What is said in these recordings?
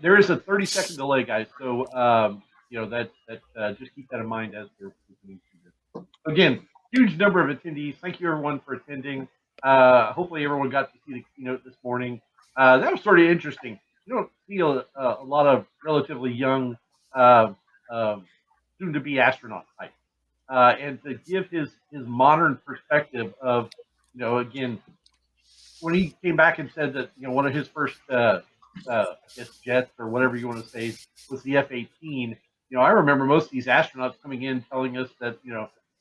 there is a 30-second delay, guys. So just keep that in mind as we're listening to this. Again, huge number of attendees. Thank you everyone for attending. Hopefully everyone got to see the keynote this morning. That was sort of interesting. You don't see a lot of relatively young soon-to-be astronaut type, and to give his modern perspective of, again, when he came back and said that one of his first I guess jets or whatever you want to say was the F-18. I remember most of these astronauts coming in telling us that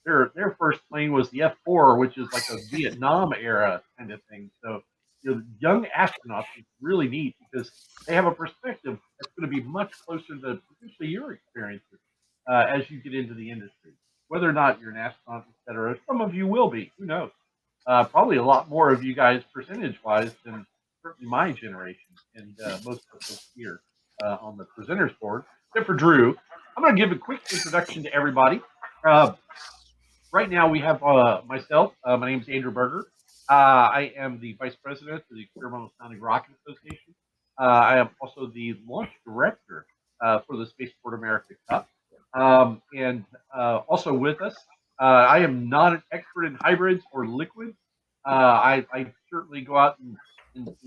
their first plane was the F-4, which is like a Vietnam era kind of thing. So young astronauts is really neat because they have a perspective that's going to be much closer to potentially your experiences as you get into the industry. Whether or not you're an astronaut, et cetera, some of you will be. Who knows? Probably a lot more of you guys percentage-wise than certainly my generation and most of us here on the presenters board, except for Drew. I'm going to give a quick introduction to everybody. Right now we have myself. My name is Andrew Berger. I am the Vice President of the Experimental Sounding Rocket Association. I am also the Launch Director for the Spaceport America Cup. And also with us, I am not an expert in hybrids or liquids. I certainly go out and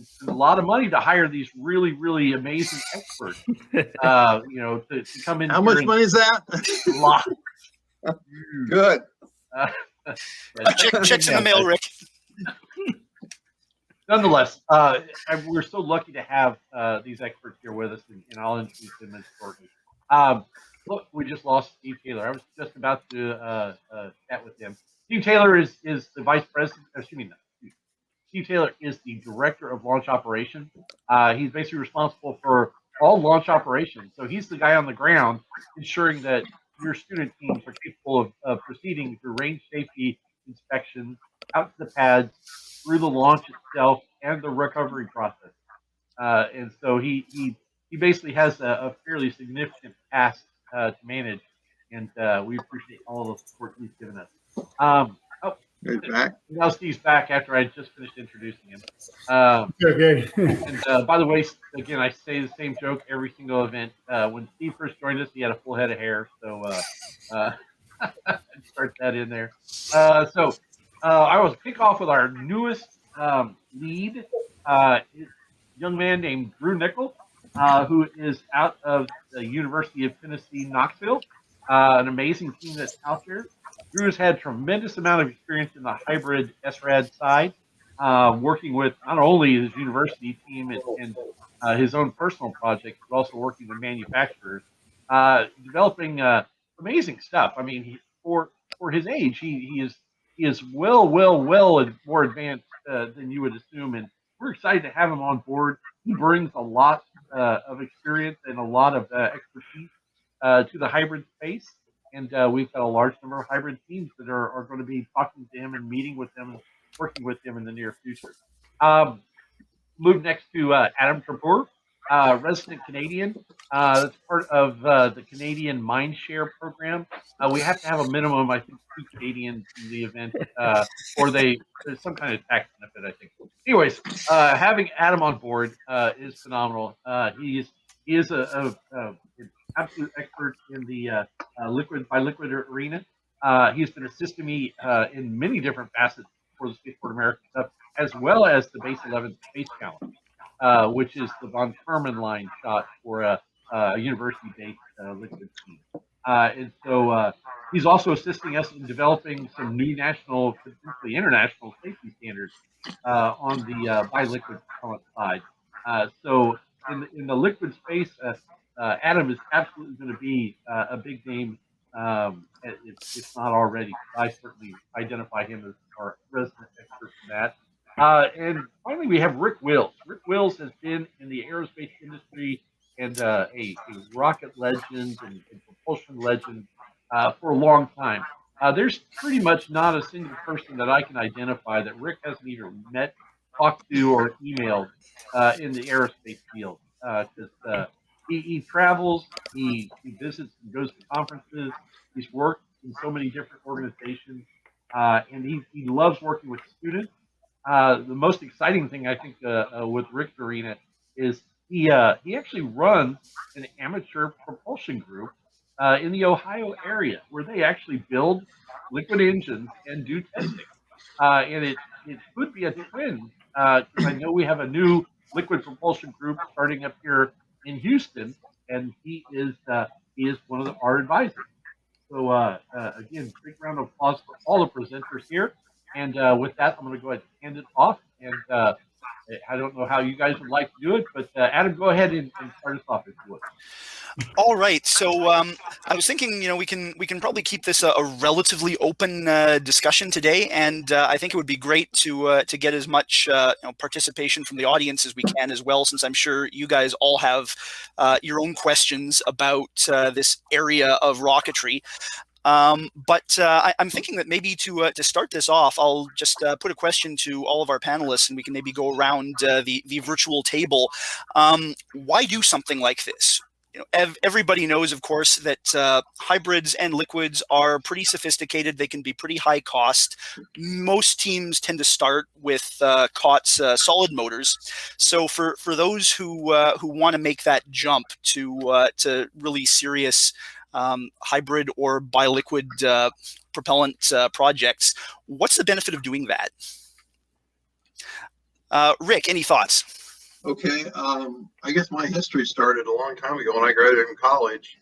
spend a lot of money to hire these really, really amazing experts. To come in. How much money is that? A lot. Good. Checks in the mail, Rick. Nonetheless, we're so lucky to have these experts here with us, and I'll introduce them in shortly. Look, we just lost Steve Taylor. I was just about to chat with him. Steve Taylor is the vice president. Steve Taylor is the director of launch operations. He's basically responsible for all launch operations. So he's the guy on the ground ensuring that your student teams are capable of proceeding through range safety inspections, out to the pads, through the launch itself, and the recovery process. And so he basically has a fairly significant task to manage, and we appreciate all the support he's given us. He's back. Now Steve's back after I just finished introducing him. Okay. And by the way, again, I say the same joke every single event. When Steve first joined us, he had a full head of hair, so start that in there. So I will kick off with our newest lead, young man named Drew Nickel, who is out of the University of Tennessee, Knoxville, an amazing team that's out there. Drew's had tremendous amount of experience in the hybrid SRAD side, working with not only his university team and his own personal projects, but also working with manufacturers, developing amazing stuff. I mean, for his age, he is well more advanced than you would assume, and we're excited to have him on board. He brings a lot of experience and a lot of expertise to the hybrid space. And we've got a large number of hybrid teams that are going to be talking to him and meeting with him and working with him in the near future. Move next to Adam Trapur, resident Canadian. That's part of the Canadian Mindshare program. We have to have a minimum, I think, 2 Canadians in the event, or there's some kind of tax benefit, I think. Anyways, having Adam on board is phenomenal. He is an absolute expert in the liquid by liquid arena. He's been assisting me in many different facets for the Spaceport America stuff, as well as the Base 11 Space Challenge, which is the von Karman line shot for a university-based liquid team. And so he's also assisting us in developing some new national, potentially international safety standards on the bi-liquid propellant side. So in the liquid space, Adam is absolutely going to be a big name, if not already. I certainly identify him as our resident expert in that. And finally, we have Rick Wills. Rick Wills has been in the aerospace industry and a rocket legend and propulsion legend for a long time. There's pretty much not a single person that I can identify that Rick hasn't either met, talked to, or emailed in the aerospace field. Because he travels, he visits and goes to conferences. He's worked in so many different organizations, and he loves working with students. The most exciting thing I think with Rick's arena is he actually runs an amateur propulsion group in the Ohio area where they actually build liquid engines and do testing. And it could be a trend because I know we have a new liquid propulsion group starting up here in Houston, and he is one of our advisors. So again, big round of applause for all the presenters here. And with that, I'm going to go ahead and hand it off. And I don't know how you guys would like to do it, but Adam, go ahead and start us off if you would. All right. So I was thinking, we can probably keep this a relatively open discussion today, and I think it would be great to get as much participation from the audience as we can as well, since I'm sure you guys all have your own questions about this area of rocketry. But I'm thinking that maybe to start this off, I'll just put a question to all of our panelists, and we can maybe go around the virtual table. Why do something like this? Everybody knows, of course, that hybrids and liquids are pretty sophisticated. They can be pretty high cost. Most teams tend to start with COTS solid motors. So for those who want to make that jump to really serious hybrid or bi-liquid propellant projects, what's the benefit of doing that? Rick, any thoughts? Okay, I guess my history started a long time ago when I graduated from college.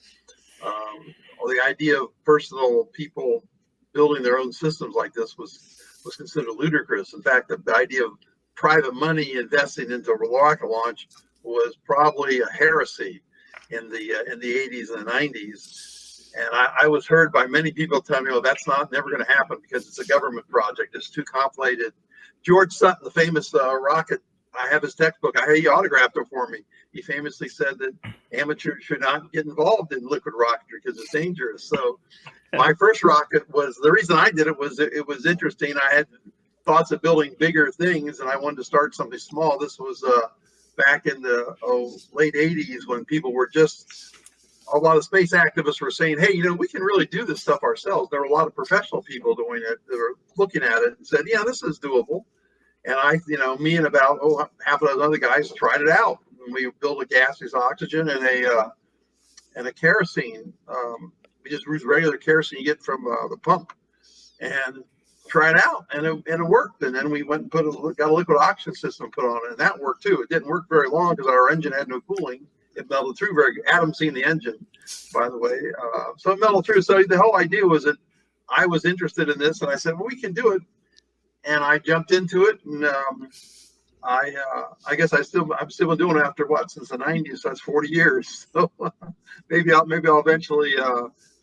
The idea of personal people building their own systems like this was considered ludicrous. In fact, the idea of private money investing into a rocket launch was probably a heresy in the 80s and the 90s. And I was heard by many people telling me, "Oh, that's never going to happen because it's a government project. It's too complicated." George Sutton, the famous rocket. I have his textbook. He autographed it for me. He famously said that amateurs should not get involved in liquid rocketry because it's dangerous. So my first rocket was, the reason I did it was interesting. I had thoughts of building bigger things and I wanted to start something small. This was back in the late 80s when people were a lot of space activists were saying, "Hey, we can really do this stuff ourselves." There were a lot of professional people doing it that were looking at it and said, "Yeah, this is doable." And me and about half of those other guys tried it out. And we built a gaseous oxygen and a kerosene. We just used regular kerosene you get from the pump, and tried it out, and it worked. And then we went and got a liquid oxygen system put on it, and that worked too. It didn't work very long because our engine had no cooling. It melted through very good. Adam's seen the engine, by the way. So it melted through. So the whole idea was that I was interested in this, and I said, "Well, we can do it." And I jumped into it, and I guess I'm still been doing it after since the 90s. So that's 40 years. So maybe I'll eventually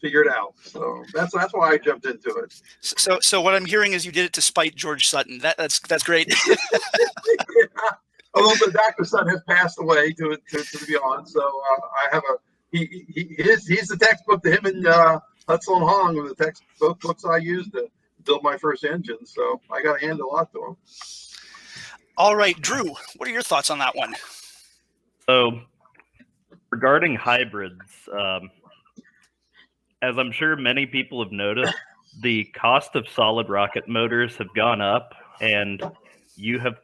figure it out. So that's why I jumped into it. So what I'm hearing is you did it to spite George Sutton. That's great. Yeah. Although Dr. Sutton has passed away, to be honest. So I have he's the textbook to him and Hudson and Hong were the textbook books I used to build my first engine. So I got to hand a lot to him. All right, Drew, what are your thoughts on that one? So regarding hybrids, as I'm sure many people have noticed, the cost of solid rocket motors have gone up, and you have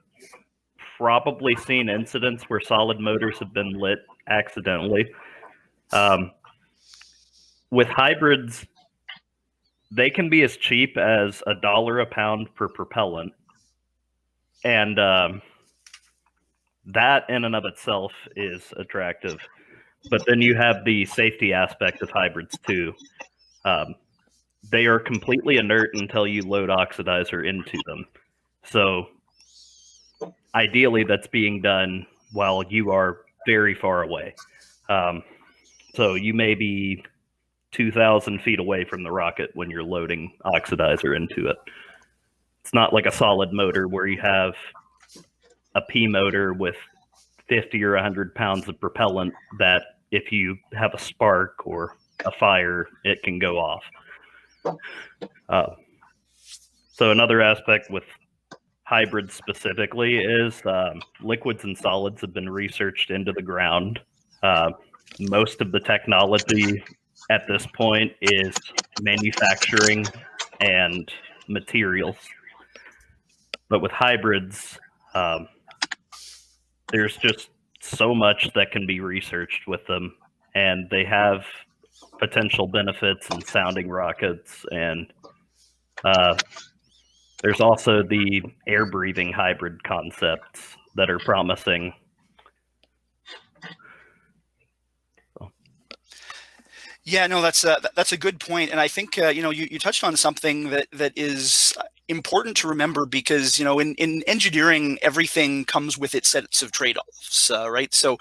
probably seen incidents where solid motors have been lit accidentally. With hybrids, they can be as cheap as $1 a pound per propellant. And that in and of itself is attractive. But then you have the safety aspect of hybrids too. They are completely inert until you load oxidizer into them. So ideally that's being done while you are very far away. So you may be 2,000 feet away from the rocket when you're loading oxidizer into it. It's not like a solid motor where you have a P motor with 50 or 100 pounds of propellant that if you have a spark or a fire, it can go off. So another aspect with hybrids specifically is liquids and solids have been researched into the ground. Most of the technology at this point is manufacturing and materials. But with hybrids, there's just so much that can be researched with them, and they have potential benefits in sounding rockets, and there's also the air-breathing hybrid concepts that are promising. Yeah, no, that's a good point, and I think you touched on something that is important to remember, because in engineering, everything comes with its sets of trade-offs, right? So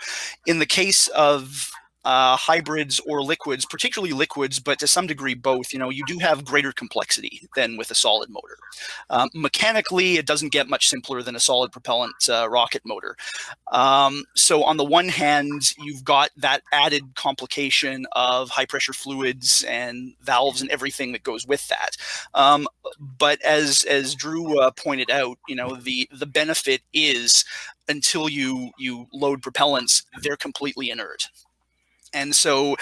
in the case of hybrids or liquids, particularly liquids, but to some degree both, you do have greater complexity than with a solid motor. Mechanically, it doesn't get much simpler than a solid propellant rocket motor. So on the one hand, you've got that added complication of high pressure fluids and valves and everything that goes with that. But as Drew pointed out, the benefit is, until you load propellants, they're completely inert. And so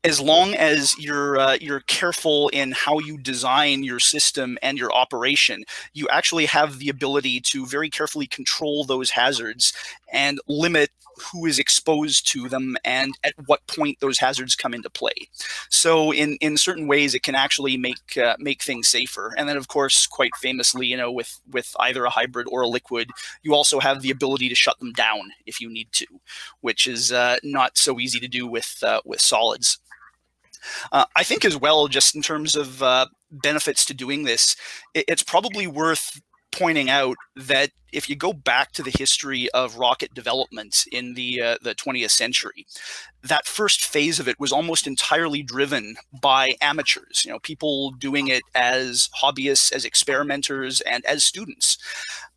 as long as you're careful in how you design your system and your operation, you actually have the ability to very carefully control those hazards and limit who is exposed to them and at what point those hazards come into play. So in certain ways, it can actually make things safer. And then, of course, quite famously, with either a hybrid or a liquid, you also have the ability to shut them down if you need to, which is not so easy to do with solids. I think as well, just in terms of benefits to doing this, it's probably worth pointing out that if you go back to the history of rocket development in the 20th century, that first phase of it was almost entirely driven by amateurs, people doing it as hobbyists, as experimenters, and as students.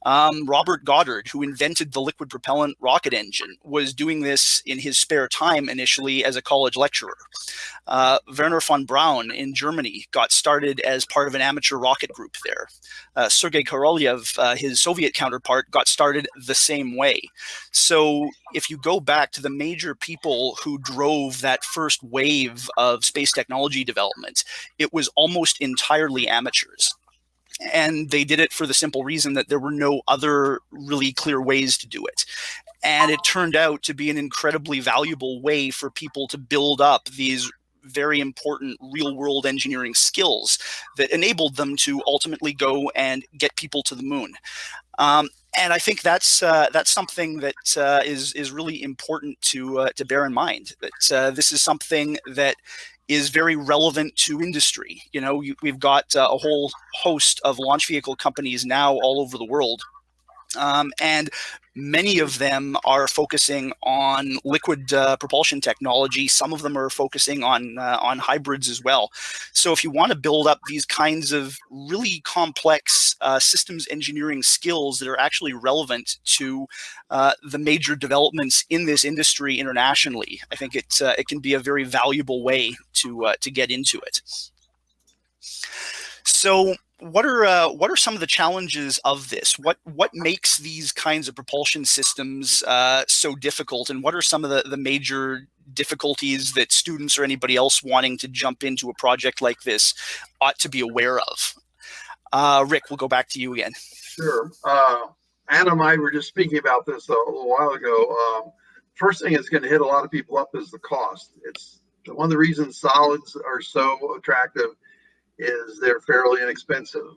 Robert Goddard, who invented the liquid propellant rocket engine, was doing this in his spare time initially as a college lecturer. Werner von Braun in Germany got started as part of an amateur rocket group there. Sergei Korolev, his Soviet counterpart, got started the same way. So if you go back to the major people who drove that first wave of space technology development, it was almost entirely amateurs. And they did it for the simple reason that there were no other really clear ways to do it. And it turned out to be an incredibly valuable way for people to build up these very important real-world engineering skills that enabled them to ultimately go and get people to the moon. And I think that's something that is really important to bear in mind. That this is something that is very relevant to industry. We've got a whole host of launch vehicle companies now all over the world. And many of them are focusing on liquid propulsion technology. Some of them are focusing on hybrids as well. So if you want to build up these kinds of really complex systems engineering skills that are actually relevant to the major developments in this industry internationally, I think it can be a very valuable way to get into it. So what are some of the challenges of this? What makes these kinds of propulsion systems so difficult, and what are some of the major difficulties that students or anybody else wanting to jump into a project like this ought to be aware of? Rick, we'll go back to you again. Sure. Adam and I were just speaking about this a little while ago. First thing that's going to hit a lot of people up is the cost. It's one of the reasons solids are so attractive is they're fairly inexpensive.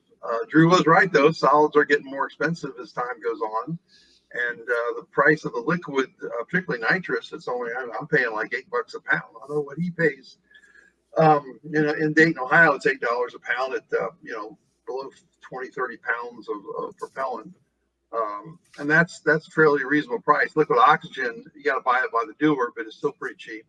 Drew was right, though. Solids are getting more expensive as time goes on. And the price of the liquid, particularly nitrous, it's only, I'm paying like $8 a pound. I don't know what he pays. In Dayton, Ohio, it's $8 a pound at, below 20, 30 pounds of propellant. And that's a fairly reasonable price. Liquid oxygen, you got to buy it by the doer, but it's still pretty cheap.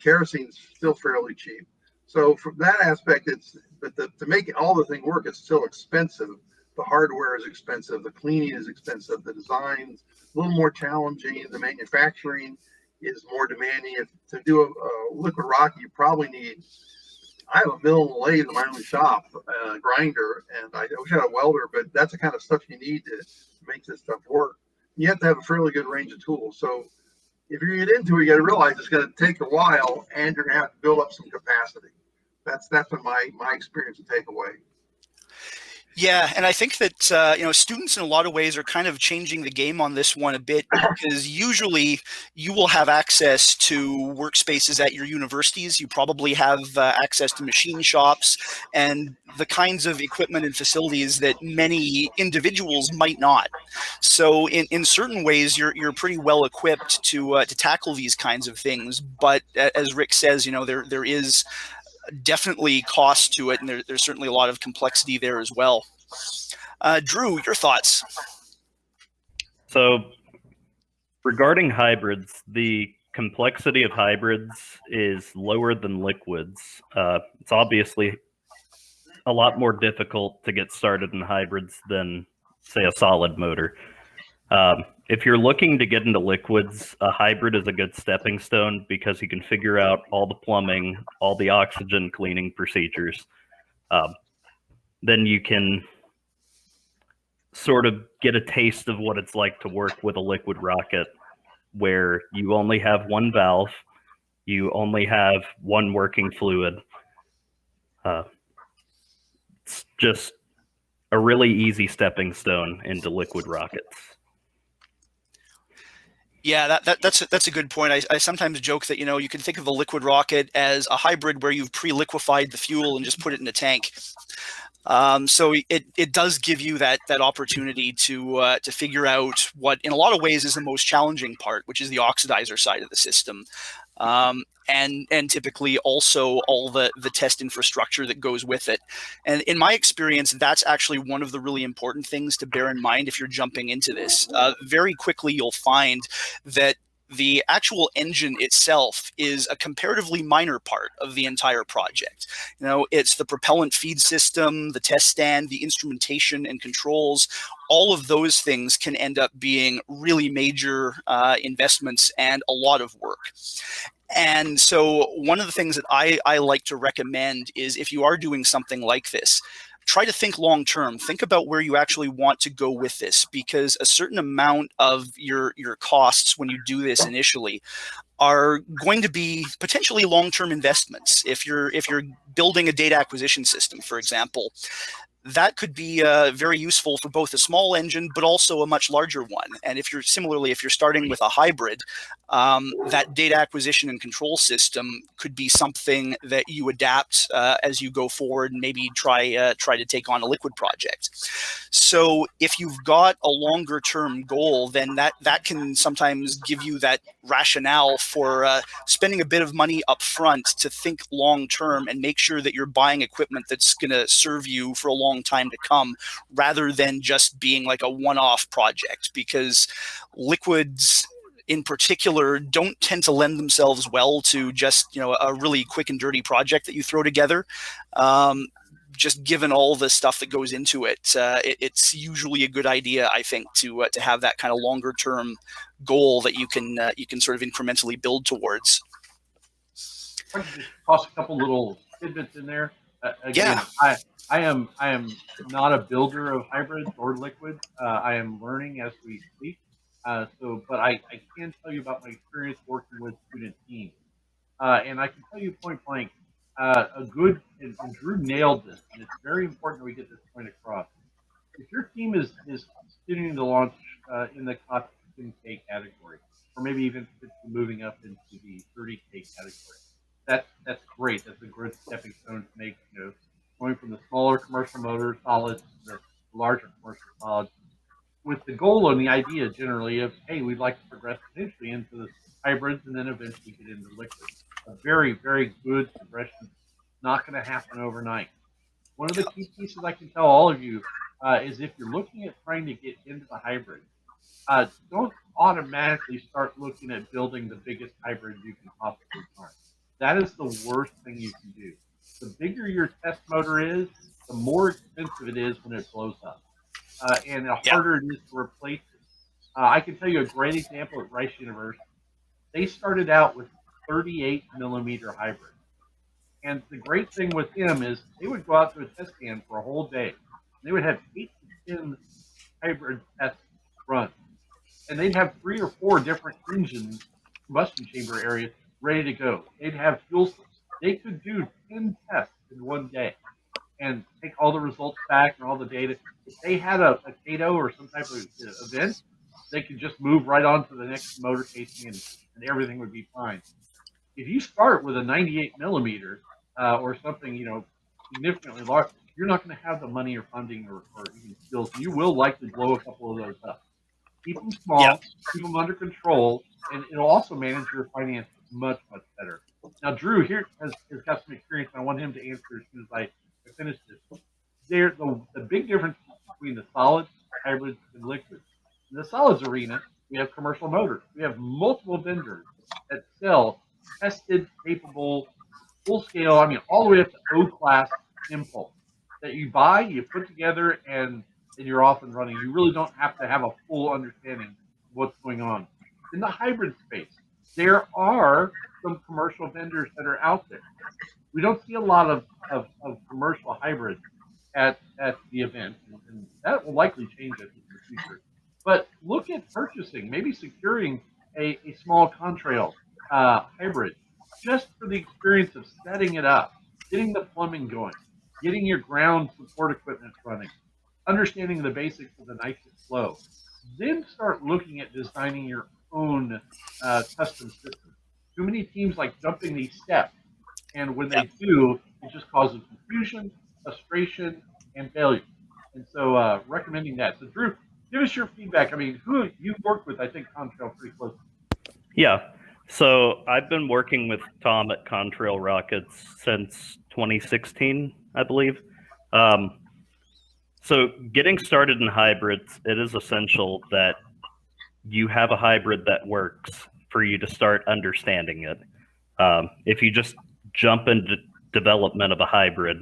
Kerosene's still fairly cheap. So from that aspect, to make all the thing work, it's still expensive. The hardware is expensive. The cleaning is expensive. The design's a little more challenging. The manufacturing is more demanding. To do a liquid rocket, you probably need. I have a mill and a lathe in my own shop, a grinder, and I wish I had a welder, but that's the kind of stuff you need to make this stuff work. You have to have a fairly good range of tools. So if you get into it, you got to realize it's going to take a while, and you're going to have to build up some capacity. That's been my experience and takeaway. Yeah, and I think that students in a lot of ways are kind of changing the game on this one a bit, because usually you will have access to workspaces at your universities. You probably have access to machine shops and the kinds of equipment and facilities that many individuals might not. So in certain ways, you're pretty well equipped to tackle these kinds of things. But as Rick says, there is definitely cost to it, and there's certainly a lot of complexity there as well. Drew, your thoughts? So, regarding hybrids, the complexity of hybrids is lower than liquids. It's obviously a lot more difficult to get started in hybrids than, say, a solid motor. If you're looking to get into liquids, a hybrid is a good stepping stone because you can figure out all the plumbing, all the oxygen cleaning procedures. Then you can sort of get a taste of what it's like to work with a liquid rocket, where you only have one valve, you only have one working fluid. It's just a really easy stepping stone into liquid rockets. Yeah, that's a good point. I sometimes joke that you can think of a liquid rocket as a hybrid where you've pre-liquefied the fuel and just put it in a tank. So it does give you that opportunity to figure out what, in a lot of ways, is the most challenging part, which is the oxidizer side of the system, and typically also all the test infrastructure that goes with it. And in my experience, that's actually one of the really important things to bear in mind if you're jumping into this. Very quickly, you'll find that the actual engine itself is a comparatively minor part of the entire project. It's the propellant feed system, the test stand, the instrumentation and controls. All of those things can end up being really major investments and a lot of work. And so one of the things that I like to recommend is, if you are doing something like this, try to think long term. Think about where you actually want to go with this, because a certain amount of your costs when you do this initially are going to be potentially long-term investments. If you're building a data acquisition system, for example, that could be very useful for both a small engine, but also a much larger one. And if you're starting with a hybrid, that data acquisition and control system could be something that you adapt as you go forward, and maybe try to take on a liquid project. So if you've got a longer term goal, then that can sometimes give you that rationale for spending a bit of money up front to think long term and make sure that you're buying equipment that's going to serve you for a long time to come, rather than just being like a one-off project, because liquids in particular don't tend to lend themselves well to just a really quick and dirty project that you throw together. Just given all the stuff that goes into it, it's usually a good idea, I think, to have that kind of longer term goal that you can sort of incrementally build towards. I can just toss a couple little tidbits in there. Again, yeah. I am not a builder of hybrids or liquids. I am learning as we speak. But I can tell you about my experience working with student teams. And I can tell you point blank, and Drew nailed this, and it's very important that we get this point across. If your team is continuing to launch in the cost 10K category, or maybe even moving up into the 30K category, that's great. That's a good stepping stone to make, going from the smaller commercial motor solids to the larger commercial solids, with the goal and the idea generally of, hey, we'd like to progress potentially into the hybrids and then eventually get into liquids. A very, very good progression. Not going to happen overnight. One of the key pieces I can tell all of you is, if you're looking at trying to get into the hybrid, don't automatically start looking at building the biggest hybrid you can possibly find. That is the worst thing you can do. The bigger your test motor is, the more expensive it is when it blows up. And the harder it is to replace it. I can tell you a great example at Rice University. They started out with 38 millimeter hybrids. And the great thing with them is they would go out to a test stand for a whole day. They would have 8 to 10 hybrid tests run. And they'd have 3 or 4 different engines, combustion chamber areas, ready to go. They'd have fuel cells. They could do 10 tests in one day. and take all the results back and all the data. If they had a CATO or some type of event, they could just move right on to the next motor casing and everything would be fine. If you start with a 98 millimeter or something, significantly large, you're not going to have the money or funding or even skills. You will likely blow a couple of those up. Keep them small, keep them under control, and it'll also manage your finances much, much better. Now, Drew here has got some experience, and I want him to answer as soon as I finish this. The big difference between the solids, hybrids, and liquids. In the solids arena, we have commercial motors. We have multiple vendors that sell tested, capable, full-scale, all the way up to O-class impulse that you buy, you put together, and you're off and running. You really don't have to have a full understanding of what's going on. In the hybrid space, there are some commercial vendors that are out there. We don't see a lot of commercial hybrids at the event, and that will likely change it in the future. But look at purchasing, maybe securing a small contrail hybrid, just for the experience of setting it up, getting the plumbing going, getting your ground support equipment running, understanding the basics of the nitrous flow. Then start looking at designing your own custom system. Too many teams like jumping these steps, and when they do, it just causes confusion, frustration, and failure. And so recommending that. So Drew, give us your feedback. Who you've worked with, I think, Contrail pretty closely. Yeah. So I've been working with Tom at Contrail Rockets since 2016, I believe. So getting started in hybrids, it is essential that you have a hybrid that works for you to start understanding it. If you just jump into development of a hybrid,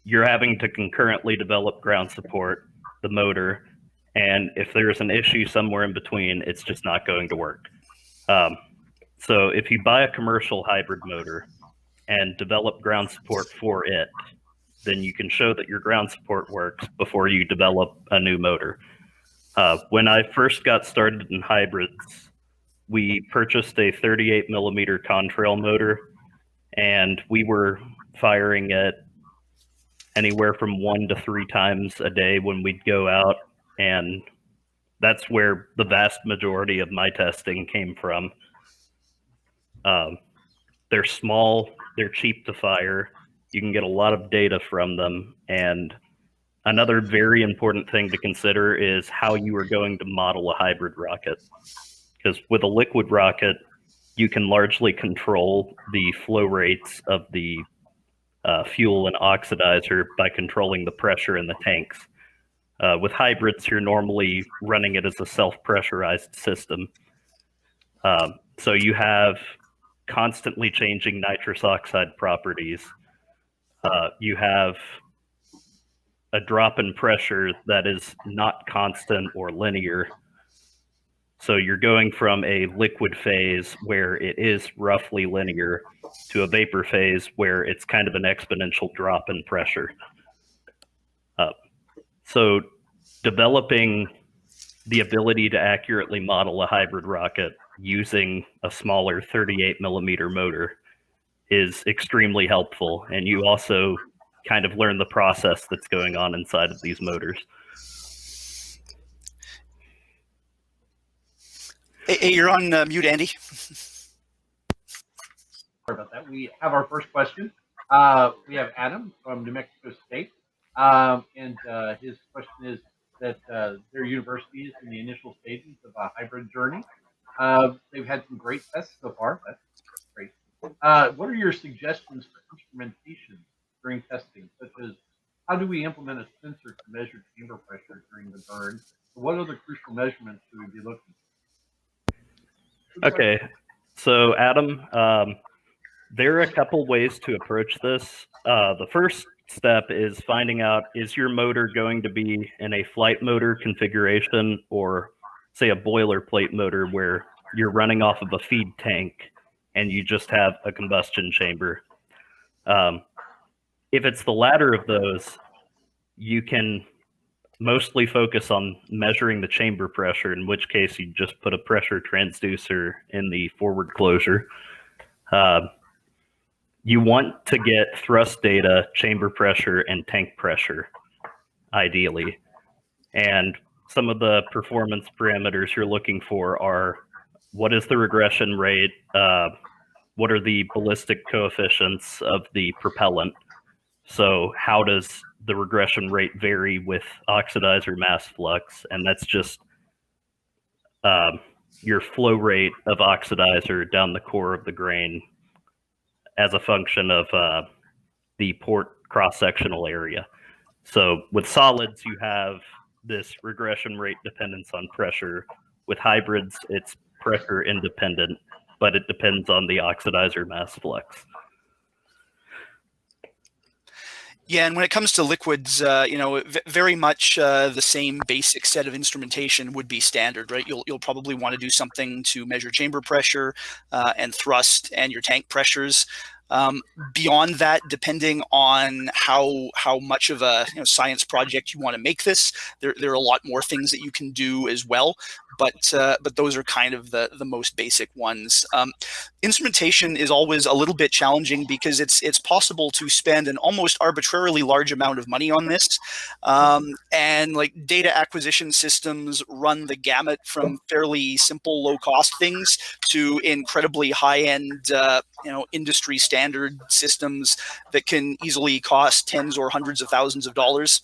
you're having to concurrently develop ground support, the motor, and if there's an issue somewhere in between, it's just not going to work. So if you buy a commercial hybrid motor and develop ground support for it, then you can show that your ground support works before you develop a new motor. When I first got started in hybrids, we purchased a 38 millimeter contrail motor, and we were firing it anywhere from 1 to 3 times a day when we'd go out, and that's where the vast majority of my testing came from. They're small, they're cheap to fire, you can get a lot of data from them, and another very important thing to consider is how you are going to model a hybrid rocket. Because with a liquid rocket, you can largely control the flow rates of the fuel and oxidizer by controlling the pressure in the tanks. With hybrids, you're normally running it as a self-pressurized system. So you have constantly changing nitrous oxide properties. You have a drop in pressure that is not constant or linear. So you're going from a liquid phase where it is roughly linear to a vapor phase where it's kind of an exponential drop in pressure. So developing the ability to accurately model a hybrid rocket using a smaller 38 millimeter motor is extremely helpful. And you also kind of learn the process that's going on inside of these motors. Hey, you're on mute, Andy. Sorry about that. We have our first question. We have Adam from New Mexico State. And his question is that their university is in the initial stages of a hybrid journey. They've had some great tests so far. That's great. What are your suggestions for instrumentation during testing, such as how do we implement a sensor to measure chamber pressure during the burn? What other crucial measurements should we be looking for? Okay, so Adam, there are a couple ways to approach this. The first step is finding out, is your motor going to be in a flight motor configuration or say a boilerplate motor where you're running off of a feed tank and you just have a combustion chamber. If it's the latter of those, you can mostly focus on measuring the chamber pressure, in which case you just put a pressure transducer in the forward closure. you want to get thrust data, chamber pressure, and tank pressure, ideally. And some of the performance parameters you're looking for are, what is the regression rate? What are the ballistic coefficients of the propellant? So how does the regression rate vary with oxidizer mass flux? And that's just your flow rate of oxidizer down the core of the grain as a function of the port cross-sectional area. So with solids, you have this regression rate dependence on pressure. With hybrids, it's pressure independent, but it depends on the oxidizer mass flux. Yeah, and when it comes to liquids, very much the same basic set of instrumentation would be standard, right? You'll probably want to do something to measure chamber pressure and thrust and your tank pressures. Beyond that, depending on how much of a science project you want to make this, there are a lot more things that you can do as well. But those are kind of the most basic ones. Instrumentation is always a little bit challenging because it's possible to spend an almost arbitrarily large amount of money on this, and like data acquisition systems run the gamut from fairly simple low cost things to incredibly high end industry standard systems that can easily cost tens or hundreds of thousands of dollars.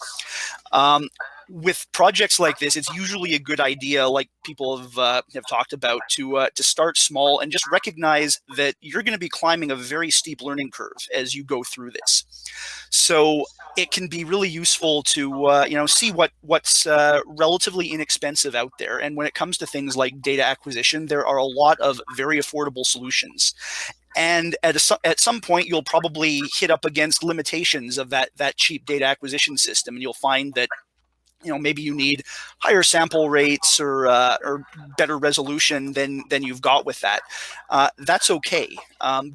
With projects like this, it's usually a good idea, like people have talked about, to start small and just recognize that you're going to be climbing a very steep learning curve as you go through this. So it can be really useful to see what's relatively inexpensive out there. And when it comes to things like data acquisition, there are a lot of very affordable solutions. And at some point, you'll probably hit up against limitations of that cheap data acquisition system, and you'll find that maybe you need higher sample rates or better resolution than you've got with that. That's okay.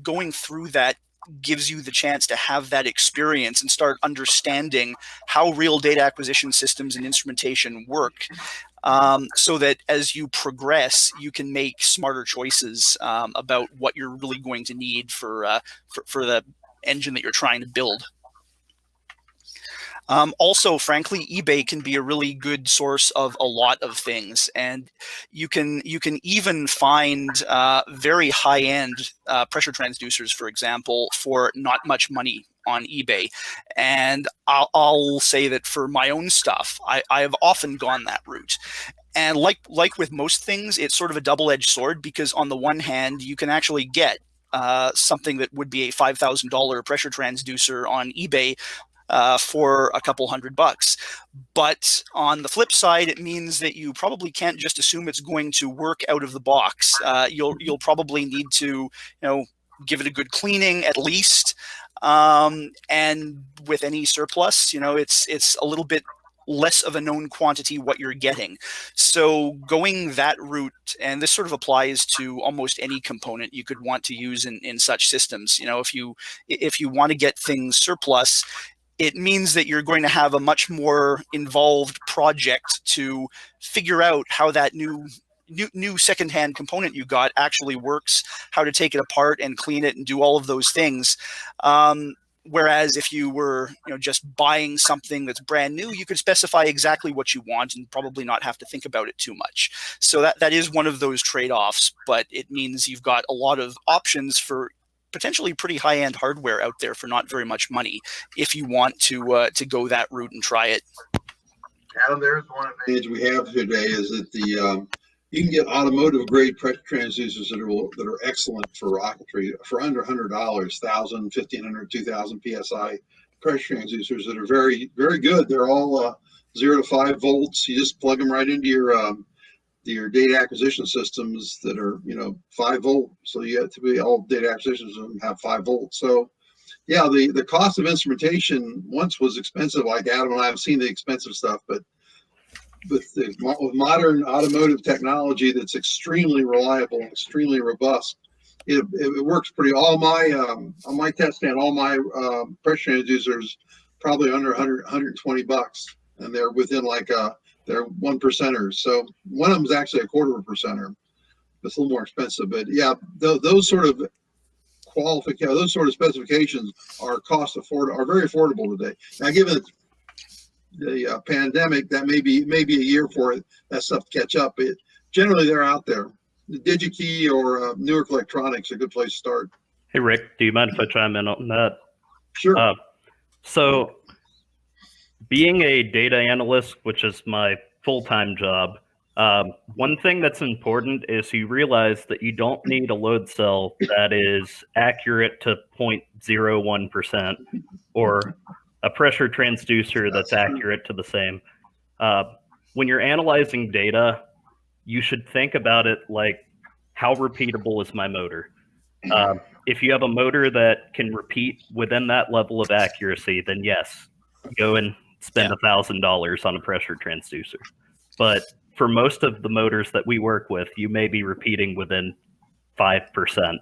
Going through that gives you the chance to have that experience and start understanding how real data acquisition systems and instrumentation work, so that as you progress, you can make smarter choices about what you're really going to need for the engine that you're trying to build. Also, frankly, eBay can be a really good source of a lot of things, and you can even find very high-end pressure transducers, for example, for not much money on eBay. And I'll say that for my own stuff, I've often gone that route. And like with most things, it's sort of a double-edged sword, because on the one hand, you can actually get something that would be a $5,000 pressure transducer on eBay for a couple $100. But on the flip side, it means that you probably can't just assume it's going to work out of the box. You'll probably need to give it a good cleaning at least. And with any surplus, it's a little bit less of a known quantity what you're getting. So going that route, and this sort of applies to almost any component you could want to use in such systems. If you want to get things surplus, it means that you're going to have a much more involved project to figure out how that new secondhand component you got actually works, how to take it apart and clean it and do all of those things. Whereas if you were just buying something that's brand new, you could specify exactly what you want and probably not have to think about it too much. So that is one of those trade-offs, but it means you've got a lot of options for potentially pretty high-end hardware out there for not very much money if you want to go that route and try it. Adam, there's one advantage we have today is that you can get automotive grade pressure transducers that are excellent for rocketry for under $100, 1,000, 1,500, 2,000 psi pressure transducers that are very, very good. They're all 0 to 5 volts. You just plug them right into your data acquisition systems that are 5 volt. So you have to be all data acquisitions have 5 volts. So yeah, the cost of instrumentation once was expensive. Like Adam and I have seen the expensive stuff, but with modern automotive technology that's extremely reliable, extremely robust, it works pretty. On my test stand, all my pressure transducers probably under 120 bucks, and they're within they're 1%ers. So one of them is actually a 1/4%er. It's a little more expensive, but yeah, those sort of qualification, those sort of specifications are are very affordable today. Now, given the pandemic, that may be a year for that stuff to catch up. Generally, they're out there. The DigiKey or Newark Electronics are a good place to start. Hey, Rick, do you mind if I chime in on that? Sure. So being a data analyst, which is my full-time job, one thing that's important is you realize that you don't need a load cell that is accurate to 0.01% or a pressure transducer that's accurate to the same. When you're analyzing data, you should think about it like, how repeatable is my motor? If you have a motor that can repeat within that level of accuracy, then yes, go and spend $1,000 on a pressure transducer. But for most of the motors that we work with, you may be repeating within 5%.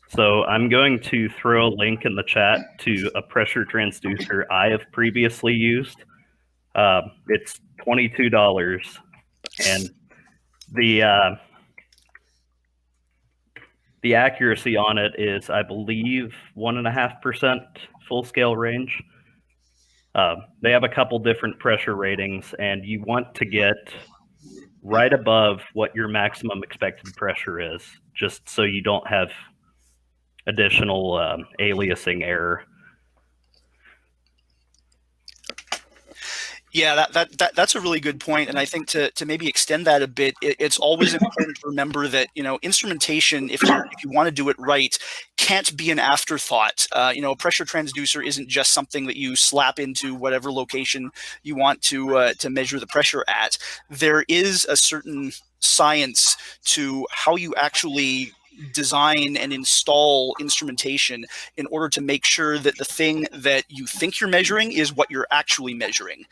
So I'm going to throw a link in the chat to a pressure transducer I have previously used. It's $22, and the accuracy on it is, I believe, 1.5% full scale range. They have a couple different pressure ratings, and you want to get right above what your maximum expected pressure is, just so you don't have additional aliasing error. Yeah, that's a really good point, and I think to maybe extend that a bit, it's always important to remember that instrumentation, if you want to do it right, can't be an afterthought. A pressure transducer isn't just something that you slap into whatever location you want to measure the pressure at. There is a certain science to how you actually design and install instrumentation in order to make sure that the thing that you think you're measuring is what you're actually measuring,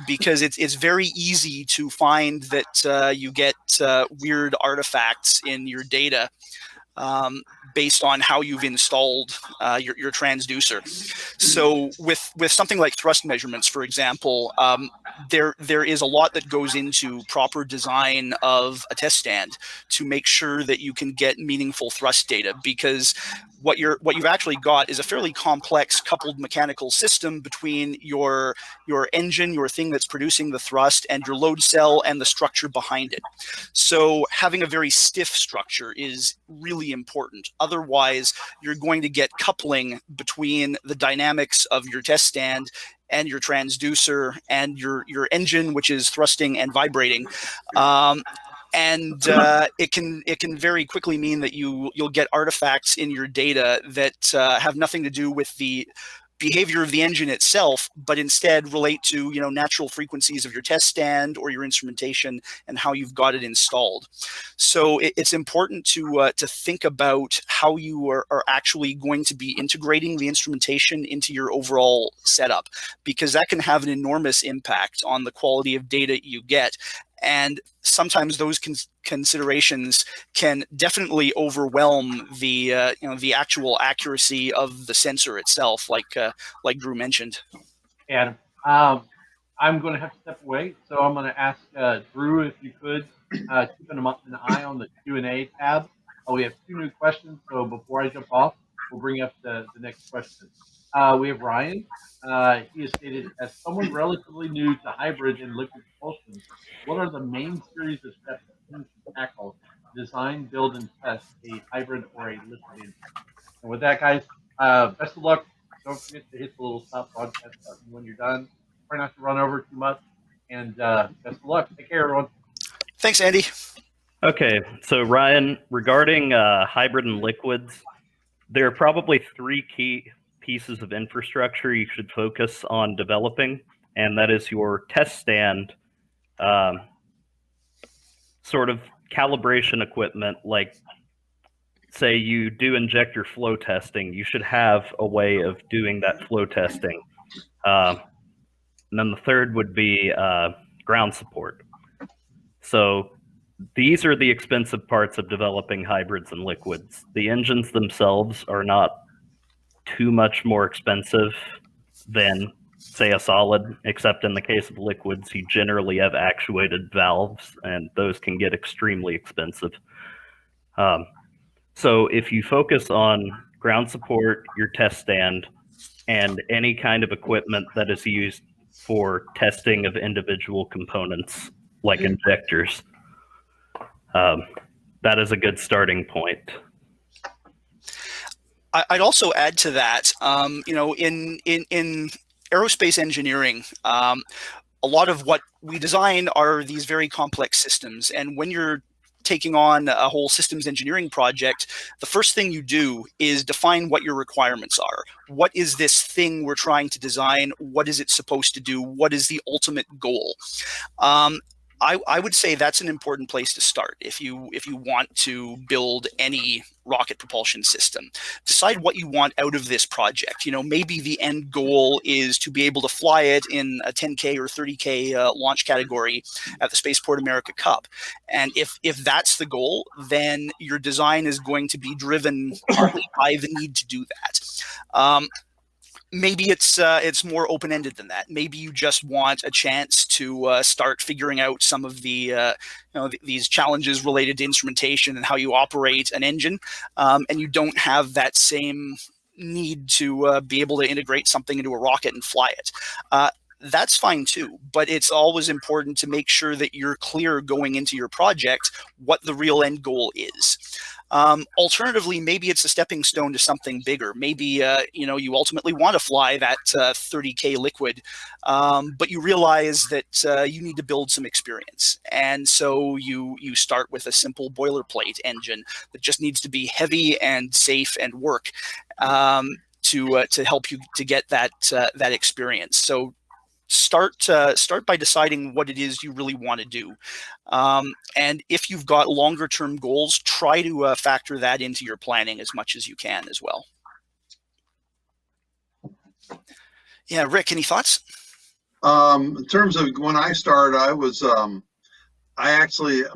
because it's very easy to find that you get weird artifacts in your data based on how you've installed your transducer. So with something like thrust measurements, for example, there is a lot that goes into proper design of a test stand to make sure that you can get meaningful thrust data, because what you've actually got is a fairly complex coupled mechanical system between your engine, your thing that's producing the thrust, and your load cell and the structure behind it. So having a very stiff structure is really important. Otherwise, you're going to get coupling between the dynamics of your test stand and your transducer and your engine, which is thrusting and vibrating. And it can very quickly mean that you'll get artifacts in your data that have nothing to do with the behavior of the engine itself, but instead relate to natural frequencies of your test stand or your instrumentation and how you've got it installed. So it's important to think about how you are actually going to be integrating the instrumentation into your overall setup, because that can have an enormous impact on the quality of data you get. And sometimes those considerations can definitely overwhelm the actual accuracy of the sensor itself, like Drew mentioned. And I'm going to have to step away, so I'm going to ask Drew if you could keep an eye on the Q&A tab. We have 2 new questions, so before I jump off, we'll bring up the next question. We have Ryan. He has stated, as someone relatively new to hybrid and liquid propulsion, what are the main series of steps you can tackle to design, build, and test a hybrid or a liquid engine? And with that, guys, best of luck. Don't forget to hit the little stop broadcast button when you're done. Try not to run over too much. And best of luck. Take care, everyone. Thanks, Andy. Okay, so Ryan, regarding hybrid and liquids, there are probably 3 key pieces of infrastructure you should focus on developing, and that is your test stand, sort of calibration equipment. Like, say you do injector flow testing, you should have a way of doing that flow testing. And then the third would be ground support. So these are the expensive parts of developing hybrids and liquids. The engines themselves are not too much more expensive than, say, a solid, except in the case of liquids, you generally have actuated valves, and those can get extremely expensive. So if you focus on ground support, your test stand, and any kind of equipment that is used for testing of individual components, like injectors, that is a good starting point. I'd also add to that, in aerospace engineering, a lot of what we design are these very complex systems. And when you're taking on a whole systems engineering project, the first thing you do is define what your requirements are. What is this thing we're trying to design? What is it supposed to do? What is the ultimate goal? I would say that's an important place to start if you want to build any rocket propulsion system. Decide what you want out of this project. Maybe the end goal is to be able to fly it in a 10K or 30K launch category at the Spaceport America Cup. And if that's the goal, then your design is going to be driven partly by the need to do that. Maybe it's more open-ended than that. Maybe you just want a chance to start figuring out some of the these challenges related to instrumentation and how you operate an engine, and you don't have that same need to be able to integrate something into a rocket and fly it. That's fine too, but it's always important to make sure that you're clear going into your project what the real end goal is. Alternatively, maybe it's a stepping stone to something bigger. Maybe you ultimately want to fly that 30K liquid, but you realize that you need to build some experience, and so you start with a simple boilerplate engine that just needs to be heavy and safe and work to help you to get that experience. So start by deciding what it is you really want to do. And if you've got longer term goals, try to factor that into your planning as much as you can as well. Yeah, Rick, any thoughts? In terms of when I started, I was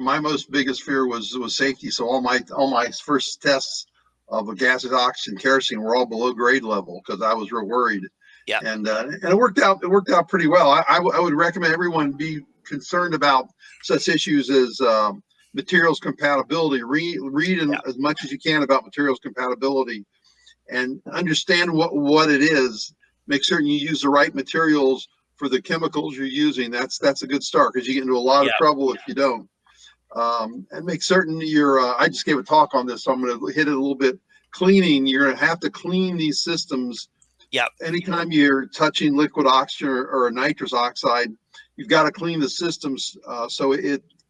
my most biggest fear was safety. So all my first tests of a gaseous oxygen kerosene were all below grade level because I was real worried. Yeah, and it worked out. It worked out pretty well. I would recommend everyone be concerned about such issues as materials compatibility. Read as much as you can about materials compatibility, and understand what it is. Make certain you use the right materials for the chemicals you're using. That's a good start because you get into a lot of trouble if you don't. And make certain I just gave a talk on this, so I'm going to hit it a little bit. Cleaning. You're going to have to clean these systems. Yeah. Anytime you're touching liquid oxygen or nitrous oxide, you've got to clean the systems. So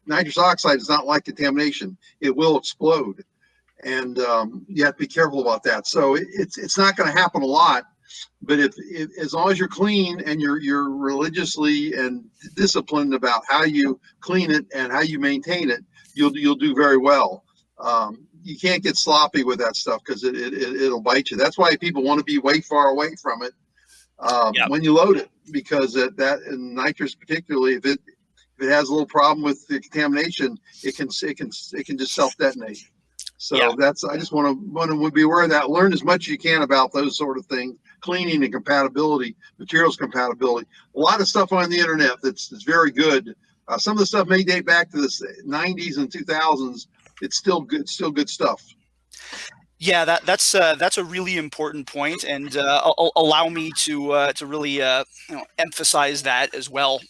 nitrous oxide is not like contamination; it will explode, and you have to be careful about that. So it's not going to happen a lot, but if as long as you're clean and you're religiously and disciplined about how you clean it and how you maintain it, you'll do very well. You can't get sloppy with that stuff because it'll bite you. That's why people want to be way far away from it when you load it, because that and nitrous particularly, if it has a little problem with the contamination, it can just self detonate. So I just want to be aware of that. Learn as much as you can about those sort of things, cleaning and compatibility, materials compatibility. A lot of stuff on the internet that's very good. Some of the stuff may date back to the 90s and 2000s. It's still good stuff. Yeah, that's a really important point, and allow me to really emphasize that as well.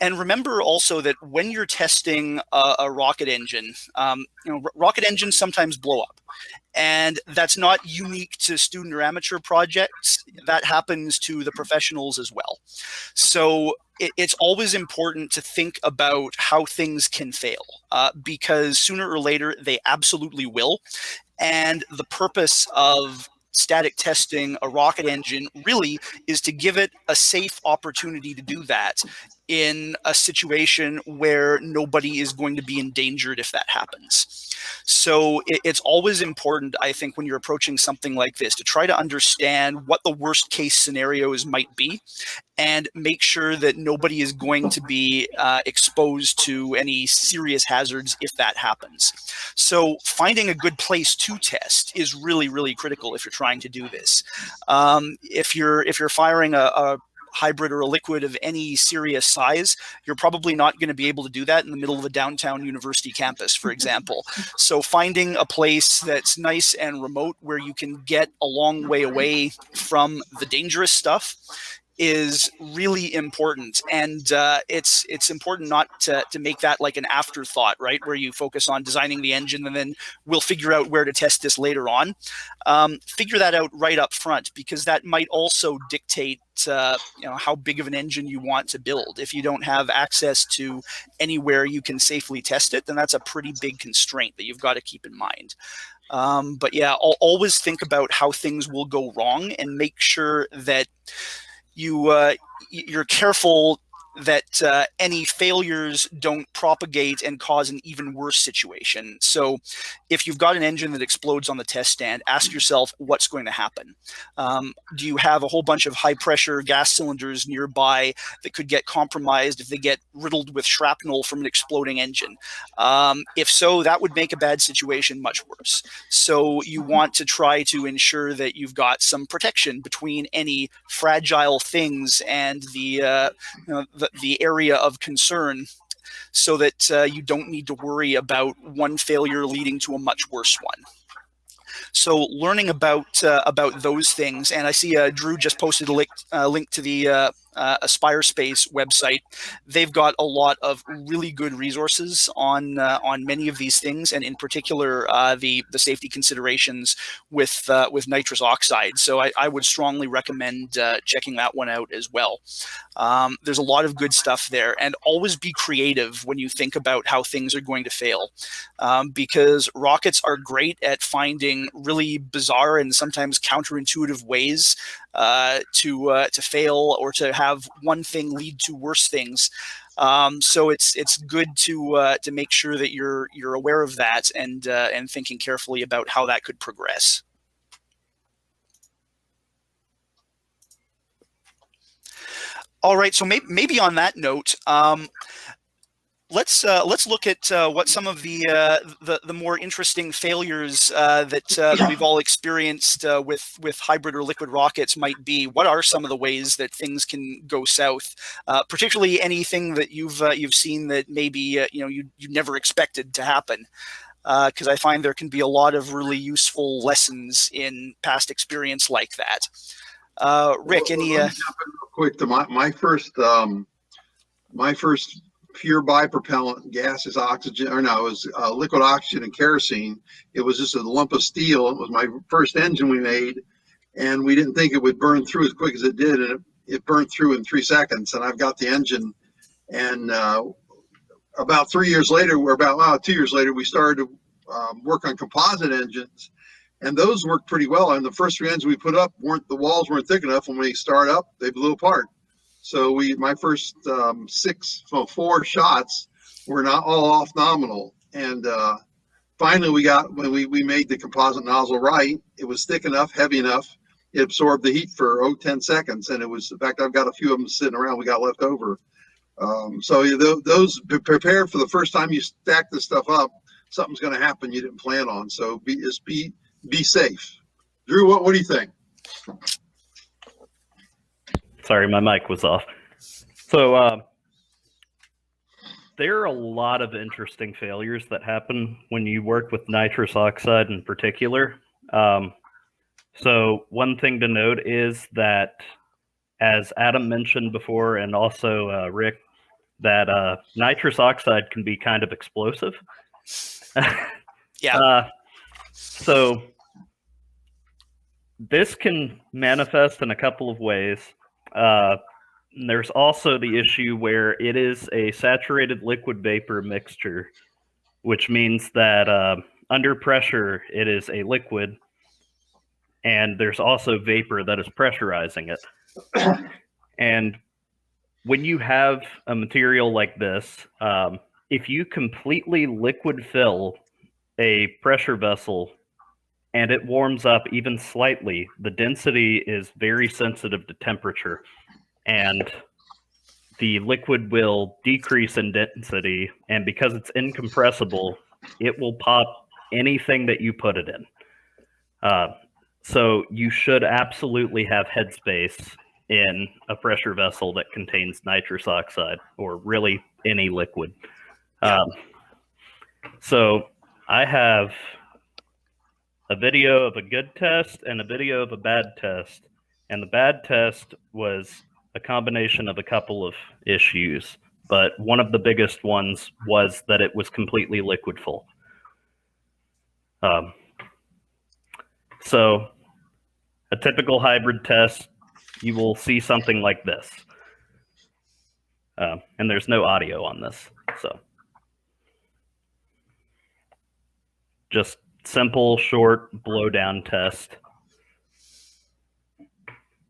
And remember also that when you're testing a rocket engine, rocket engines sometimes blow up. And that's not unique to student or amateur projects. That happens to the professionals as well. So it's always important to think about how things can fail, because sooner or later they absolutely will. And the purpose of static testing a rocket engine really is to give it a safe opportunity to do that in a situation where nobody is going to be endangered if that happens. So it's always important, I think, when you're approaching something like this, to try to understand what the worst case scenarios might be and make sure that nobody is going to be exposed to any serious hazards if that happens. So finding a good place to test is really, really critical if you're trying to do this. If you're firing a hybrid or a liquid of any serious size, you're probably not going to be able to do that in the middle of a downtown university campus, for example. So finding a place that's nice and remote where you can get a long way away from the dangerous stuff is really important. And it's important not to make that like an afterthought, right? Where you focus on designing the engine and then we'll figure out where to test this later on. Figure that out right up front, because that might also dictate how big of an engine you want to build. If you don't have access to anywhere you can safely test it, then that's a pretty big constraint that you've got to keep in mind. But yeah, I'll always think about how things will go wrong and make sure that you're careful that any failures don't propagate and cause an even worse situation. So if you've got an engine that explodes on the test stand, ask yourself what's going to happen. Do you have a whole bunch of high pressure gas cylinders nearby that could get compromised if they get riddled with shrapnel from an exploding engine? If so, that would make a bad situation much worse. So you want to try to ensure that you've got some protection between any fragile things and the area of concern, so that you don't need to worry about one failure leading to a much worse one. So learning about those things, and I see Drew just posted a link to the Aspire Space website. They've got a lot of really good resources on many of these things, and in particular the safety considerations with nitrous oxide. So I would strongly recommend checking that one out as well. There's a lot of good stuff there, and always be creative when you think about how things are going to fail, because rockets are great at finding really bizarre and sometimes counterintuitive ways to fail or to have one thing lead to worse things. So it's good to make sure that you're aware of that and thinking carefully about how that could progress. All right, so maybe on that note, let's look at what some of the more interesting failures that we've all experienced with hybrid or liquid rockets might be. What are some of the ways that things can go south, particularly anything that you've seen that maybe you never expected to happen? Because I find there can be a lot of really useful lessons in past experience like that. Rick, any? Real quick, to my first pure bipropellant gas is oxygen, or no, it was liquid oxygen and kerosene. It was just a lump of steel. It was my first engine we made, and we didn't think it would burn through as quick as it did, and it burned through in 3 seconds. And I've got the engine, and about 3 years later, or about 2 years later, we started to work on composite engines. And those worked pretty well. And the first 3 engines we put up the walls weren't thick enough. When we start up, they blew apart. So my first 4 shots were not all off nominal. And finally when we made the composite nozzle right, it was thick enough, heavy enough. It absorbed the heat for 10 seconds. And it was, in fact, I've got a few of them sitting around we got left over. So those, prepare for the first time you stack this stuff up, something's going to happen you didn't plan on. So be safe. Drew, what do you think? Sorry, my mic was off. So there are a lot of interesting failures that happen when you work with nitrous oxide in particular. So one thing to note is that, as Adam mentioned before, and also Rick, that nitrous oxide can be kind of explosive. Yeah. So this can manifest in a couple of ways. There's also the issue where it is a saturated liquid vapor mixture, which means that under pressure it is a liquid, and there's also vapor that is pressurizing it. And when you have a material like this, if you completely liquid fill a pressure vessel and it warms up even slightly, the density is very sensitive to temperature, and the liquid will decrease in density, and because it's incompressible, it will pop anything that you put it in. So you should absolutely have headspace in a pressure vessel that contains nitrous oxide, or really any liquid. So I have a video of a good test and a video of a bad test. And the bad test was a combination of a couple of issues, but one of the biggest ones was that it was completely liquid full. So a typical hybrid test, you will see something like this. And there's no audio on this, so just simple, short blowdown test.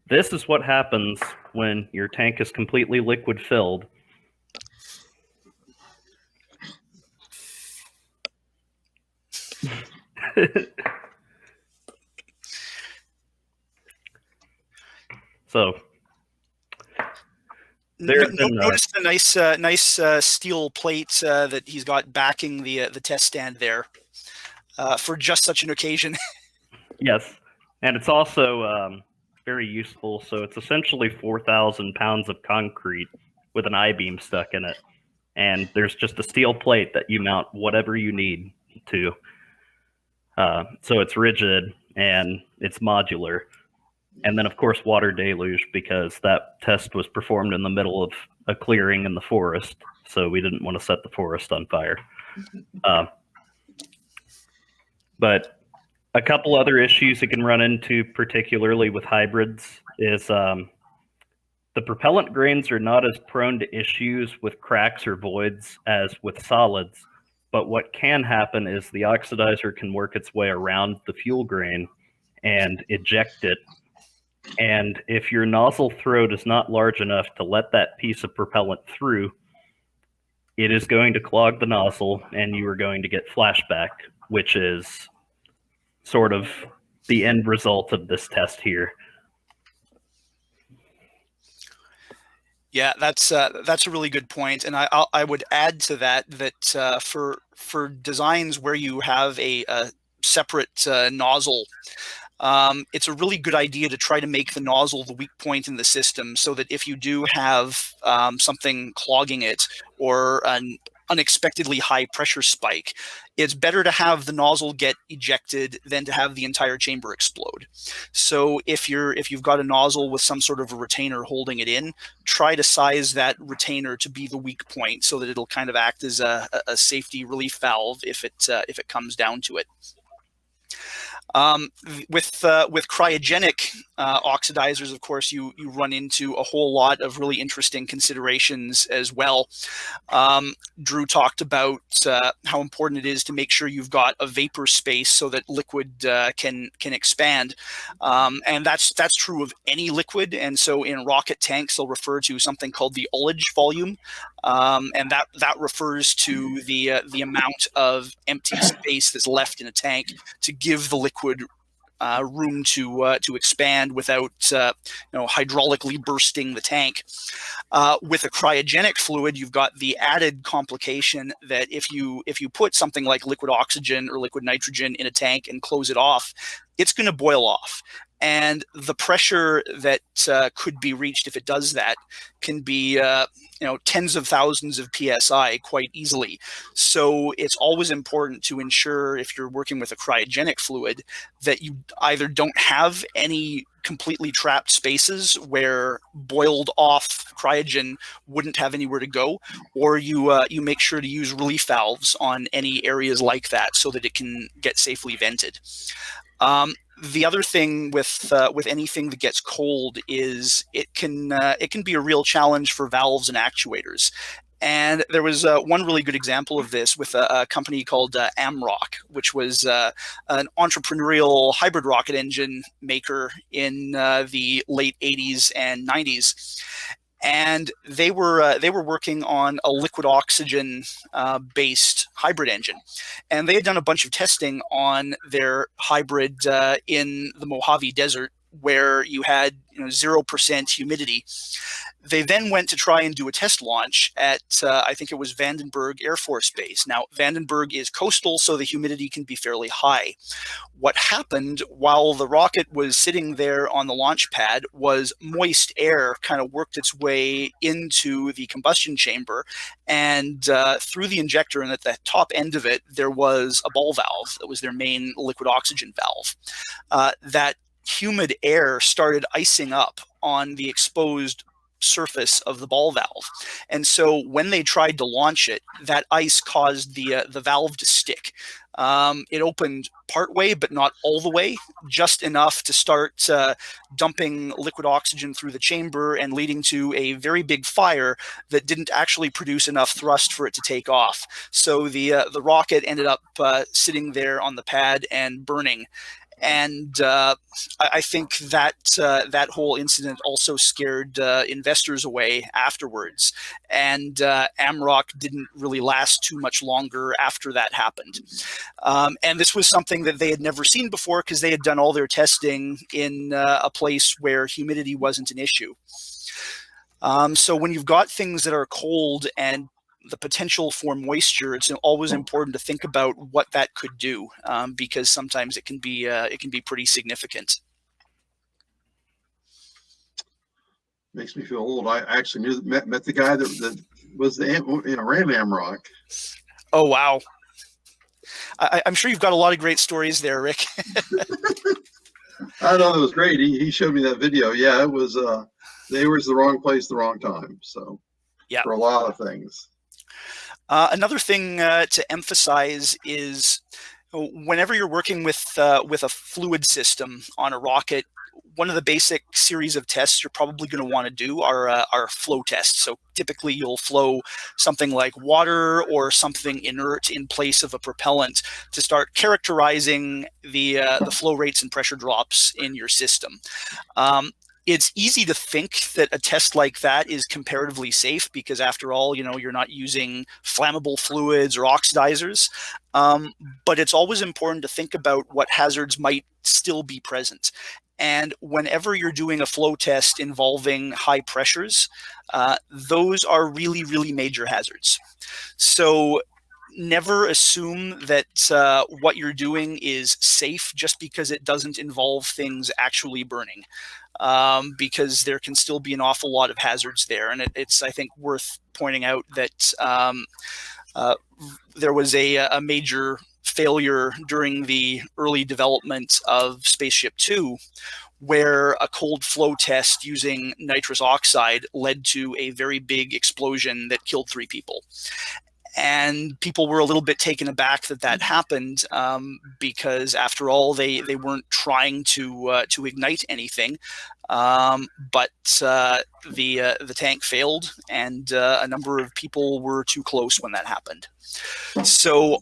This is what happens when your tank is completely liquid filled. So notice the nice steel plate that he's got backing the test stand there for just such an occasion. Yes, and it's also very useful. So it's essentially 4,000 pounds of concrete with an I-beam stuck in it, and there's just a steel plate that you mount whatever you need to. So it's rigid and it's modular. And then, of course, water deluge, because that test was performed in the middle of a clearing in the forest, so we didn't want to set the forest on fire. But a couple other issues you can run into, particularly with hybrids, is the propellant grains are not as prone to issues with cracks or voids as with solids. But what can happen is the oxidizer can work its way around the fuel grain and eject it. And if your nozzle throat is not large enough to let that piece of propellant through, it is going to clog the nozzle and you are going to get flashback, which is sort of the end result of this test here. Yeah, that's a really good point, and I would add to that for designs where you have a separate nozzle, it's a really good idea to try to make the nozzle the weak point in the system, so that if you do have something clogging it or an unexpectedly high pressure spike, it's better to have the nozzle get ejected than to have the entire chamber explode. So if you've got a nozzle with some sort of a retainer holding it in, try to size that retainer to be the weak point so that it'll kind of act as a safety relief valve if it comes down to it. With cryogenic oxidizers, of course, you run into a whole lot of really interesting considerations as well. Drew talked about how important it is to make sure you've got a vapor space so that liquid can expand, and that's true of any liquid. And so in rocket tanks, they'll refer to something called the ullage volume, and that refers to the amount of empty space that's left in a tank to give the liquid room to expand without hydraulically bursting the tank. With a cryogenic fluid, you've got the added complication that if you put something like liquid oxygen or liquid nitrogen in a tank and close it off, it's going to boil off. And the pressure that could be reached if it does that can be tens of thousands of psi quite easily. So it's always important to ensure, if you're working with a cryogenic fluid, that you either don't have any completely trapped spaces where boiled off cryogen wouldn't have anywhere to go, or you make sure to use relief valves on any areas like that so that it can get safely vented. The other thing with anything that gets cold is it can be a real challenge for valves and actuators. And there was one really good example of this with a company called Amrock, which was an entrepreneurial hybrid rocket engine maker in the late 80s and 90s. And they were working on a liquid oxygen based hybrid engine, and they had done a bunch of testing on their hybrid in the Mojave Desert where you had 0% humidity. They then went to try and do a test launch at, I think it was Vandenberg Air Force Base. Now, Vandenberg is coastal, so the humidity can be fairly high. What happened while the rocket was sitting there on the launch pad was moist air kind of worked its way into the combustion chamber, and through the injector, and at the top end of it, there was a ball valve that was their main liquid oxygen valve. That humid air started icing up on the exposed surface of the ball valve, and so when they tried to launch it, that ice caused the valve to stick. It opened part way, but not all the way, just enough to start dumping liquid oxygen through the chamber and leading to a very big fire that didn't actually produce enough thrust for it to take off. So the rocket ended up sitting there on the pad and burning. And I think that that whole incident also scared investors away afterwards. And AMROC didn't really last too much longer after that happened. And this was something that they had never seen before because they had done all their testing in a place where humidity wasn't an issue. So when you've got things that are cold and the potential for moisture, it's always important to think about what that could do, because sometimes it can be pretty significant. Makes me feel old. I actually met the guy that was ran AMROC. Oh wow! I'm sure you've got a lot of great stories there, Rick. I know, it was great. He showed me that video. Yeah, it was. They were the wrong place, the wrong time. So yeah, for a lot of things. Another thing to emphasize is whenever you're working with a fluid system on a rocket, one of the basic series of tests you're probably going to want to do are flow tests. So typically you'll flow something like water or something inert in place of a propellant to start characterizing the flow rates and pressure drops in your system. It's easy to think that a test like that is comparatively safe because, after all, you're not using flammable fluids or oxidizers. But it's always important to think about what hazards might still be present. And whenever you're doing a flow test involving high pressures, those are really, really major hazards. So never assume that what you're doing is safe just because it doesn't involve things actually burning. Because there can still be an awful lot of hazards there. And it's, I think, worth pointing out that there was a major failure during the early development of Spaceship Two, where a cold flow test using nitrous oxide led to a very big explosion that killed 3 people. And people were a little bit taken aback that happened because, after all, they weren't trying to ignite anything, but the tank failed, and a number of people were too close when that happened. So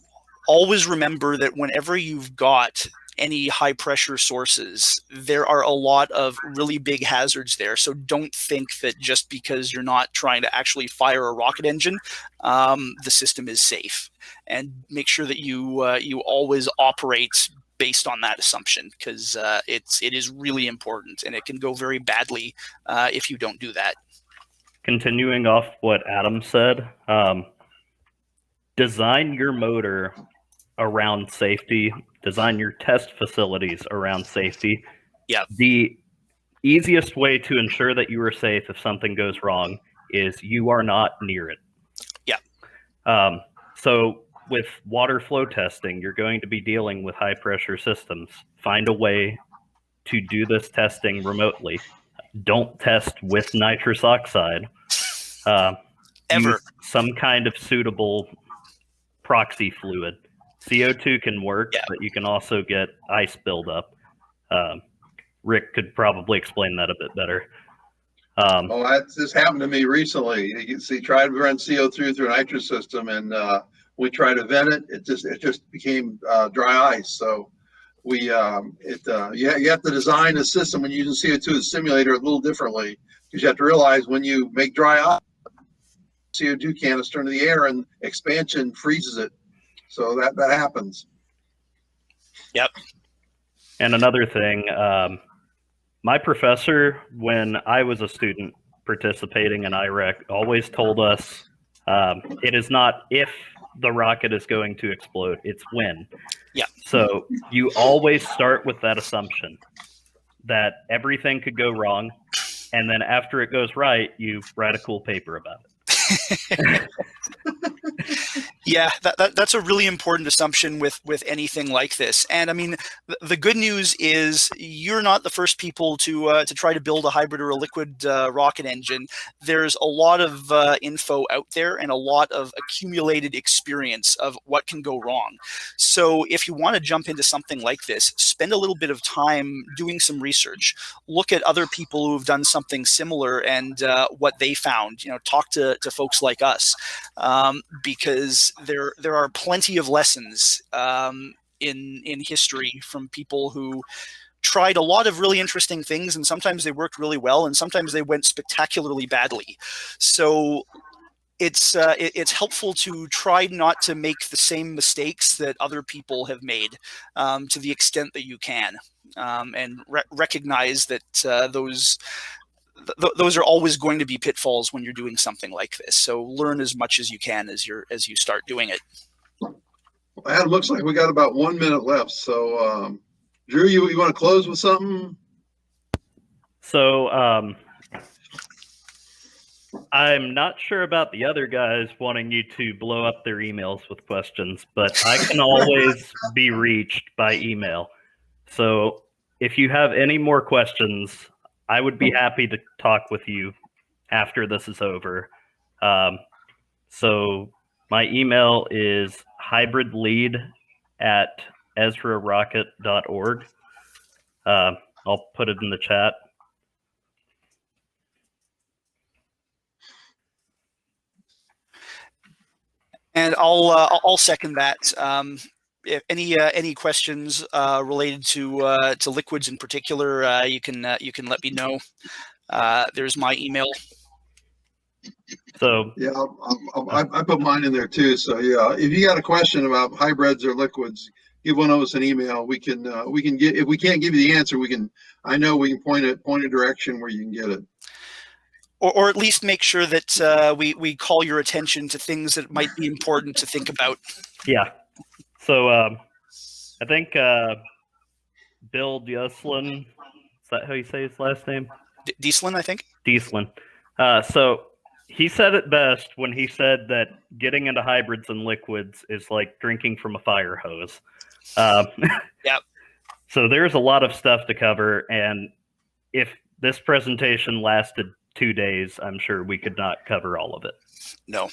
always remember that whenever you've got any high pressure sources, there are a lot of really big hazards there. So don't think that just because you're not trying to actually fire a rocket engine, the system is safe. And make sure that you always operate based on that assumption, because it is really important, and it can go very badly if you don't do that. Continuing off what Adam said, design your motor around safety. Design your test facilities around safety. Yeah. The easiest way to ensure that you are safe if something goes wrong is you are not near it. Yeah. So with water flow testing, you're going to be dealing with high pressure systems. Find a way to do this testing remotely. Don't test with nitrous oxide. Ever. Use some kind of suitable proxy fluid. CO2 can work, yeah, but you can also get ice buildup. Rick could probably explain that a bit better. This happened to me recently. You see, tried to run CO2 through a nitrous system, and we tried to vent it. It just became dry ice. So you have to design a system when you're using CO2 as a simulator a little differently, because you have to realize when you make dry ice, CO2 canister into the air and expansion freezes it. So that happens. Yep. And another thing, My professor, when I was a student participating in IREC, always told us it is not if the rocket is going to explode, it's when. Yeah. So you always start with that assumption that everything could go wrong, and then after it goes right, you write a cool paper about it. Yeah, that's a really important assumption with anything like this. And I mean, the good news is you're not the first people to try to build a hybrid or a liquid rocket engine. There's a lot of info out there and a lot of accumulated experience of what can go wrong. So if you want to jump into something like this, spend a little bit of time doing some research. Look at other people who have done something similar and what they found. You know, talk to folks like us, because there are plenty of lessons in history from people who tried a lot of really interesting things, and sometimes they worked really well, and sometimes they went spectacularly badly. So it's helpful to try not to make the same mistakes that other people have made, to the extent that you can, and recognize that those are always going to be pitfalls when you're doing something like this. So learn as much as you can as you start doing it. Well, it looks like we got about 1 minute left. So, Drew, you want to close with something? So I'm not sure about the other guys wanting you to blow up their emails with questions, but I can always be reached by email. So if you have any more questions, I would be happy to talk with you after this is over. So my email is hybridlead@ezrarocket.org. I'll put it in the chat. And I'll second that. If any questions related to liquids in particular, you can let me know. There's my email. So yeah, I put mine in there too. So yeah, if you got a question about hybrids or liquids, give one of us an email. We can get, if we can't give you the answer, we can point a direction where you can get it. Or at least make sure that we call your attention to things that might be important to think about. Yeah. So I think Bill Dieslin, is that how you say his last name? Dieslin, I think. Dieslin. So he said it best when he said that getting into hybrids and liquids is like drinking from a fire hose. Yep. So there's a lot of stuff to cover, and if this presentation lasted 2 days, I'm sure we could not cover all of it. No.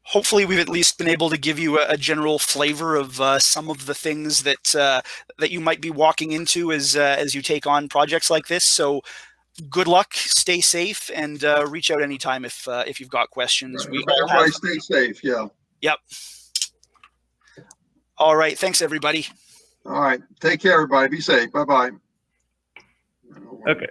Hopefully, we've at least been able to give you a general flavor of some of the things that you might be walking into as you take on projects like this. So, good luck, stay safe, and reach out anytime if you've got questions. Right. Everybody stay safe. Yeah. Yep. All right. Thanks, everybody. All right. Take care, everybody. Be safe. Bye-bye. Okay.